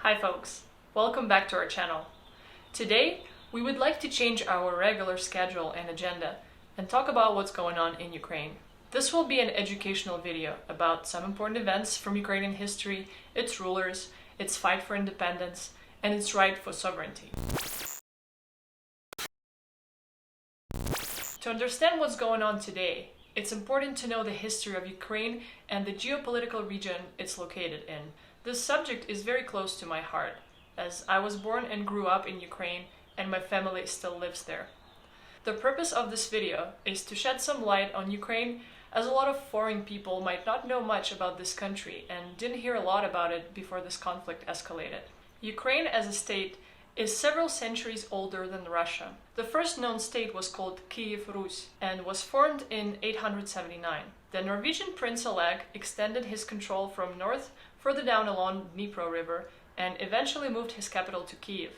Hi folks, welcome back to our channel. Today, we would like to change our regular schedule and agenda and talk about what's going on in Ukraine. This will be an educational video about some important events from Ukrainian history, its rulers, its fight for independence, and its right for sovereignty. To understand what's going on today, it's important to know the history of Ukraine and the geopolitical region it's located in. This subject is very close to my heart, as I was born and grew up in Ukraine and my family still lives there. The purpose of this video is to shed some light on Ukraine, as a lot of foreign people might not know much about this country and didn't hear a lot about it before this conflict escalated. Ukraine as a state is several centuries older than Russia. The first known state was called Kievan Rus and was formed in 879. The Norwegian Prince Oleg extended his control from north further down along the Dnipro River and eventually moved his capital to Kiev,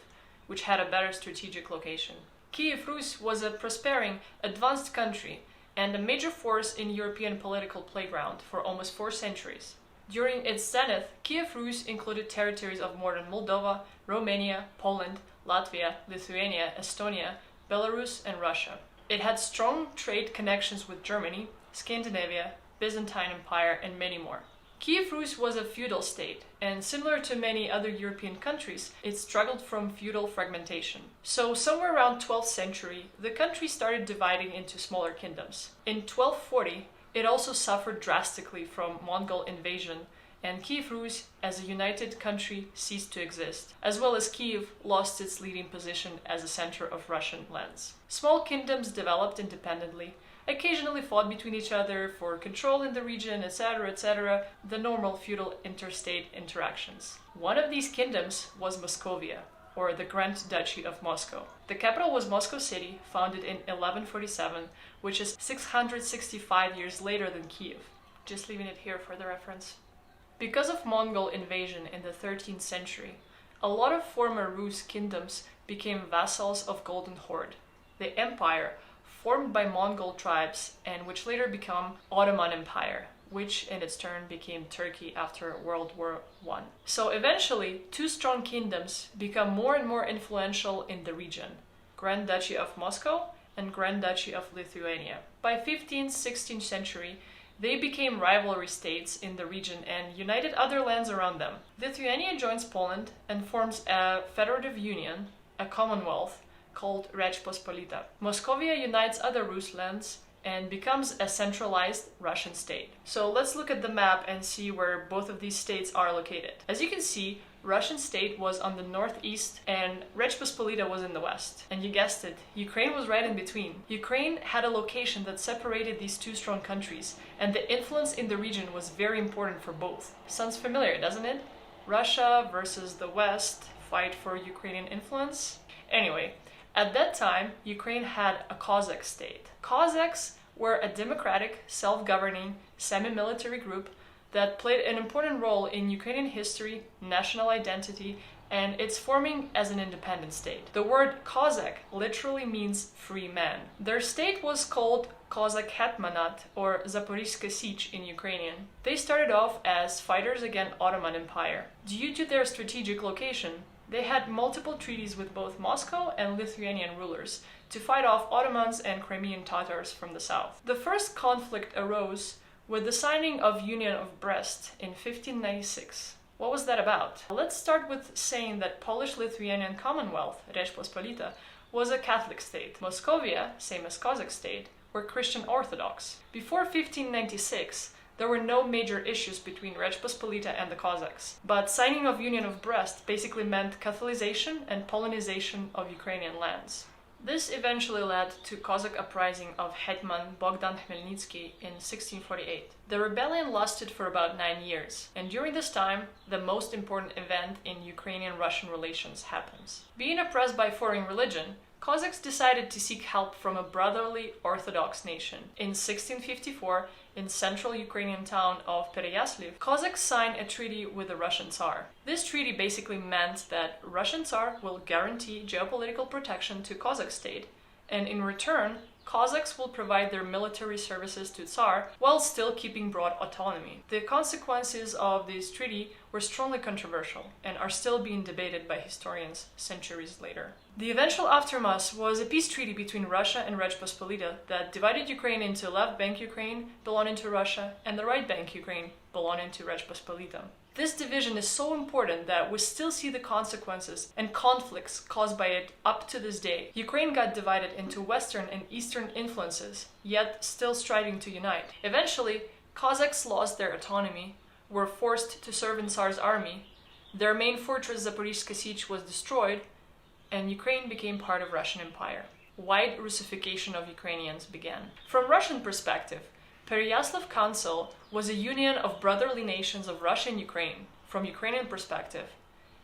which had a better strategic location. Kievan Rus was a prospering, advanced country and a major force in European political playground for almost 4 centuries. During its zenith, Kievan Rus included territories of modern Moldova, Romania, Poland, Latvia, Lithuania, Estonia, Belarus, and Russia. It had strong trade connections with Germany, Scandinavia, Byzantine Empire, and many more. Kievan Rus was a feudal state, and similar to many other European countries, it struggled from feudal fragmentation. So somewhere around 12th century, the country started dividing into smaller kingdoms. In 1240, it also suffered drastically from Mongol invasion, and Kievan Rus as a united country ceased to exist, as well as Kiev lost its leading position as a center of Russian lands. Small kingdoms developed independently, occasionally fought between each other for control in the region, etc., the normal feudal interstate interactions. One of these kingdoms was Moscovia, or the Grand Duchy of Moscow. The capital was Moscow City, founded in 1147, which is 665 years later than Kiev. Just leaving it here for the reference. Because of Mongol invasion in the 13th century, a lot of former Rus kingdoms became vassals of Golden Horde, the empire formed by Mongol tribes and which later became Ottoman Empire, which in its turn became Turkey after World War I. So eventually, 2 strong kingdoms become more and more influential in the region: Grand Duchy of Moscow and Grand Duchy of Lithuania. By 15th, 16th century, they became rivalry states in the region and united other lands around them. Lithuania joins Poland and forms a federative union, a commonwealth, called Rzeczpospolita. Moscovia unites other Rus lands and becomes a centralized Russian state. So let's look at the map and see where both of these states are located. As you can see, Russian state was on the northeast and Rzeczpospolita was in the west. And you guessed it, Ukraine was right in between. Ukraine had a location that separated these 2 strong countries, and the influence in the region was very important for both. Sounds familiar, doesn't it? Russia versus the West, fight for Ukrainian influence? Anyway, at that time, Ukraine had a Cossack state. Cossacks were a democratic, self-governing, semi-military group that played an important role in Ukrainian history, national identity, and its forming as an independent state. The word Cossack literally means free man. Their state was called Cossack Hetmanat or Zaporizhska Sich in Ukrainian. They started off as fighters against Ottoman Empire. Due to their strategic location, they had multiple treaties with both Moscow and Lithuanian rulers to fight off Ottomans and Crimean Tatars from the south. The first conflict arose with the signing of Union of Brest in 1596. What was that about? Let's start with saying that Polish-Lithuanian Commonwealth, Rzeczpospolita, was a Catholic state. Moscovia, same as Cossack state, were Christian Orthodox. Before 1596, there were no major issues between Rzeczpospolita and the Cossacks, but signing of Union of Brest basically meant Catholicization and Polonization of Ukrainian lands. This eventually led to Cossack uprising of Hetman Bohdan Khmelnytsky in 1648. The rebellion lasted for about 9 years, and during this time, the most important event in Ukrainian-Russian relations happens. Being oppressed by foreign religion, Cossacks decided to seek help from a brotherly Orthodox nation. In 1654, in central Ukrainian town of Pereyaslav, Cossacks signed a treaty with the Russian Tsar. This treaty basically meant that Russian Tsar will guarantee geopolitical protection to Cossack state, and in return, Cossacks will provide their military services to Tsar while still keeping broad autonomy. The consequences of this treaty were strongly controversial and are still being debated by historians centuries later. The eventual aftermath was a peace treaty between Russia and Rzeczpospolita that divided Ukraine into left bank Ukraine, belonging to Russia, and the right bank Ukraine, belonging to Rzeczpospolita. This division is so important that we still see the consequences and conflicts caused by it up to this day. Ukraine got divided into Western and Eastern influences, yet still striving to unite. Eventually, Cossacks lost their autonomy, were forced to serve in Tsar's army, their main fortress Zaporizhzhia Sich was destroyed, and Ukraine became part of Russian Empire. Wide Russification of Ukrainians began. From Russian perspective, Pereyaslav Council was a union of brotherly nations of Russia and Ukraine. From Ukrainian perspective,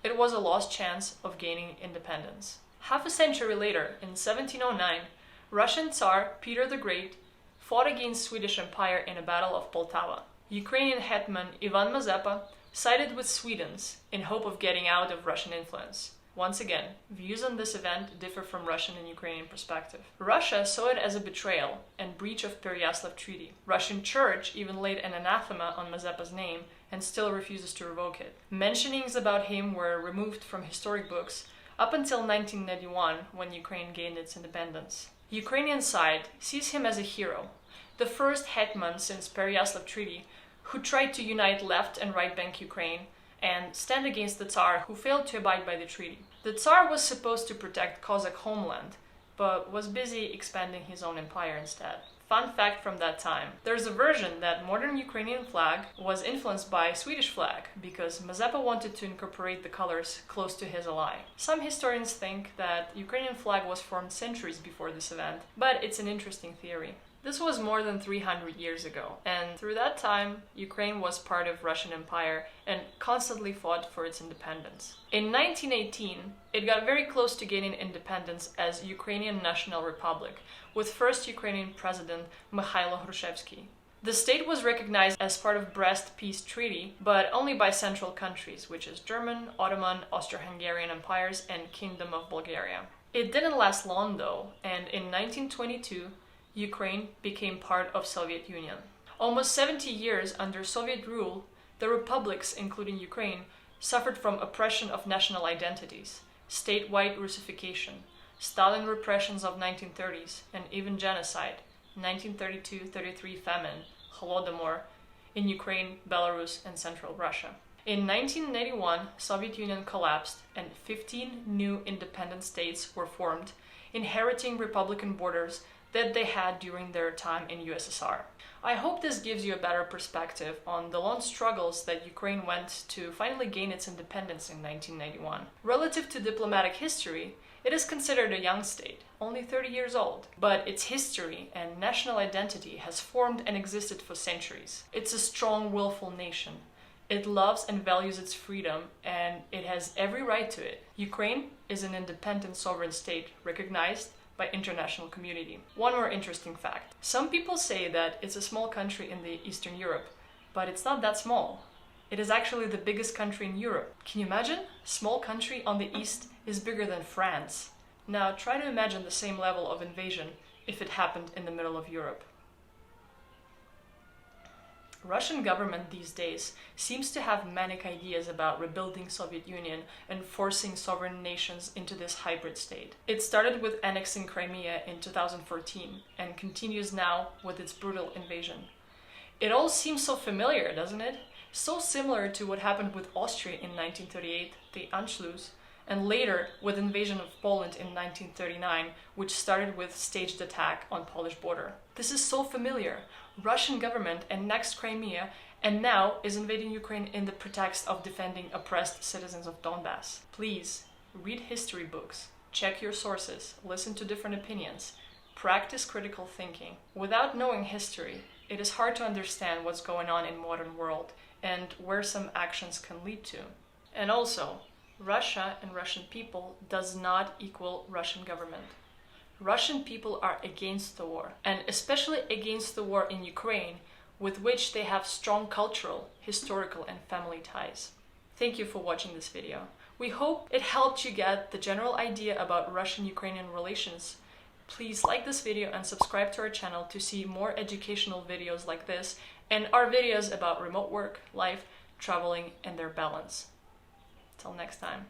it was a lost chance of gaining independence. Half a century later, in 1709, Russian Tsar Peter the Great fought against Swedish Empire in a battle of Poltava. Ukrainian hetman Ivan Mazepa sided with Swedes in hope of getting out of Russian influence. Once again, views on this event differ from Russian and Ukrainian perspective. Russia saw it as a betrayal and breach of Pereyaslav Treaty. Russian Church even laid an anathema on Mazepa's name and still refuses to revoke it. Mentionings about him were removed from historic books up until 1991, when Ukraine gained its independence. Ukrainian side sees him as a hero, the first hetman since Pereyaslav Treaty who tried to unite left and right bank Ukraine and stand against the Tsar, who failed to abide by the treaty. The Tsar was supposed to protect Cossack homeland, but was busy expanding his own empire instead. Fun fact from that time, there's a version that modern Ukrainian flag was influenced by Swedish flag, because Mazepa wanted to incorporate the colors close to his ally. Some historians think that Ukrainian flag was formed centuries before this event, but it's an interesting theory. This was more than 300 years ago, and through that time, Ukraine was part of Russian Empire and constantly fought for its independence. In 1918, it got very close to gaining independence as Ukrainian National Republic, with first Ukrainian president Mikhailo Hrushevsky. The state was recognized as part of Brest Peace Treaty, but only by central countries, which is German, Ottoman, Austro-Hungarian empires, and Kingdom of Bulgaria. It didn't last long though, and in 1922, Ukraine became part of Soviet Union. Almost 70 years under Soviet rule, the republics, including Ukraine, suffered from oppression of national identities, statewide Russification, Stalin repressions of 1930s, and even genocide, 1932-33 famine, Holodomor, in Ukraine, Belarus, and Central Russia. In 1991, Soviet Union collapsed and 15 new independent states were formed, inheriting republican borders that they had during their time in USSR. I hope this gives you a better perspective on the long struggles that Ukraine went to finally gain its independence in 1991. Relative to diplomatic history, it is considered a young state, only 30 years old, but its history and national identity has formed and existed for centuries. It's a strong, willful nation. It loves and values its freedom, and it has every right to it. Ukraine is an independent sovereign state recognized by international community. One more interesting fact. Some people say that it's a small country in the Eastern Europe, but it's not that small. It is actually the biggest country in Europe. Can you imagine? Small country on the east is bigger than France. Now try to imagine the same level of invasion if it happened in the middle of Europe. Russian government these days seems to have manic ideas about rebuilding Soviet Union and forcing sovereign nations into this hybrid state. It started with annexing Crimea in 2014 and continues now with its brutal invasion. It all seems so familiar, doesn't it? So similar to what happened with Austria in 1938, the Anschluss, and later with invasion of Poland in 1939, which started with staged attack on Polish border. This is so familiar. Russian government annexed Crimea and now is invading Ukraine in the pretext of defending oppressed citizens of Donbass. Please, read history books, check your sources, listen to different opinions, practice critical thinking. Without knowing history, it is hard to understand what's going on in modern world and where some actions can lead to. And also, Russia and Russian people does not equal Russian government. Russian people are against the war, and especially against the war in Ukraine, with which they have strong cultural, historical, and family ties. Thank you for watching this video. We hope it helped you get the general idea about Russian-Ukrainian relations. Please like this video and subscribe to our channel to see more educational videos like this and our videos about remote work, life, traveling, and their balance. Till next time.